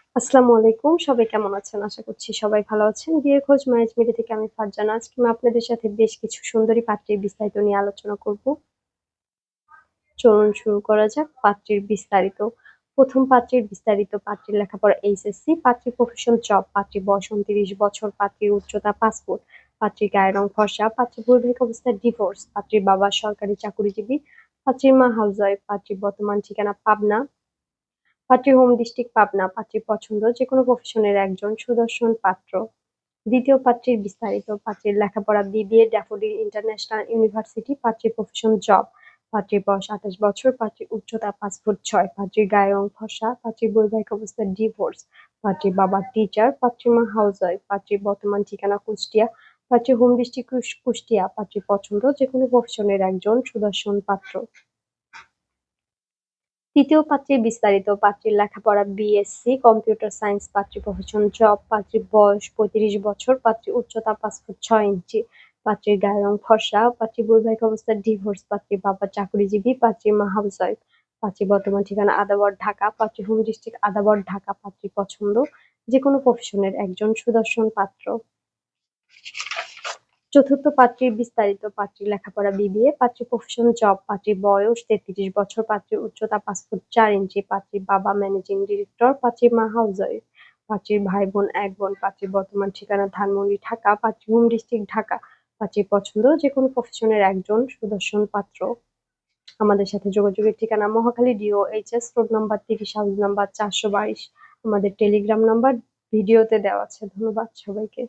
আসসালামু আলাইকুম। সবাই কেমন আছেন? আশা করছি সবাই ভালো আছেন। বিয়ের খোঁজ ম্যারেজ মিডিয়া থেকে আমি ফারজানা। আজকে আমি আপনাদের সাথে বেশ কিছু সুন্দরী পাত্রীর বিস্তারিত নিয়ে আলোচনা করব। চলুন শুরু করা যাক। পাত্রীর বিস্তারিত। ১ম পাত্রীর বিস্তারিত। পাত্রীর লেখাপড়া এইচএসসি, পাত্রীর প্রফেশন জব, পাত্রীর বয়স ৩৯ বছর, পাত্রীর উচ্চতা ৫ ফুট, পাত্রীর গায়ের রং ফর্সা, পাত্রীর বৈবাহিক অবস্থা ডিভোর্স, পাত্রীর বাবা সরকারি চাকুরিজীবী, পাত্রীর মা হাউসওয়াইফ, পাত্রীর বর্তমান ঠিকানা পাবনা, পাত্রীর হোম ডিস্ট্রিক্ট পাবনা, পাত্রীর পছন্দ যেকোনো প্রফেশনের একজন সুদর্শন পাত্র। দ্বিতীয় পাত্রীর বিস্তারিত। পাত্রীর লেখাপড়া বিবিএ, ড্যাফোডিল ইন্টারন্যাশনাল ইউনিভার্সিটি, পাত্রীর প্রফেশন জব, পাত্রীর বয়স ২৮ বছর, পাত্রীর উচ্চতা ৫ ফুট ৬, পাত্রীর গায়ের রং ফর্সা, পাত্রীর বৈবাহিক অবস্থা ডিভোর্স, পাত্রীর বাবা টিচার, পাত্রীর মা হাউসওয়াইফ, পাত্রীর বর্তমান ঠিকানা কুষ্টিয়া, পাত্রীর হোম ডিস্ট্রিক্ট কুষ্টিয়া, পাত্রীর পছন্দ যেকোনো প্রফেশনের একজন সুদর্শন পাত্র। তৃতীয় পাত্রীর বিস্তারিত। পাত্রীর লেখাপড়া বিএসসি কম্পিউটার সায়েন্স, পাত্রীর প্রফেশন জব, পাত্রীর বয়স ৩৫ বছর, পাত্রীর উচ্চতা ৫ ফুট ৬ ইঞ্চি, পাত্রীর গায়ের রং ফর্সা, পাত্রীর বৈবাহিক অবস্থা ডিভোর্স, পাত্রীর বাবা চাকুরিজীবী, পাত্রীর মা হাউসওয়াইফ, পাত্রীর বর্তমান ঠিকানা আদাবর ঢাকা, পাত্রীর হোম ডিস্ট্রিক্ট আদাবর ঢাকা, পাত্রীর পছন্দ যেকোনো প্রফেশনের একজন সুদর্শন পাত্র। চতুর্থ পাত্রীর বিস্তারিত। পাত্রীর লেখাপড়া বিবিএ, পাত্রীর প্রফেশন জব, পাত্রীর বয়স ৩৩ বছর, পাত্রীর উচ্চতা ৫ ফুট ৪ ইঞ্চি, পাত্রীর বাবা ম্যানেজিং ডিরেক্টর, পাত্রীর মা হাউসওয়াইফ, পাত্রীর ভাই বোন ১ বোন, পাত্রীর বর্তমান ঠিকানা ধানমন্ডি ঢাকা, পাত্রীর হোম ডিস্ট্রিক্ট ঢাকা, পাত্রীর পছন্দ যেকোনো প্রফেশনের একজন সুদর্শন পাত্র। আমাদের সাথে যোগাযোগের ঠিকানা Mohakhali DOHS, road number ৩০, house number ৪২২। আমাদের টেলিগ্রাম নাম্বার ভিডিওতে দেওয়া আছে। ধন্যবাদ সবাইকে।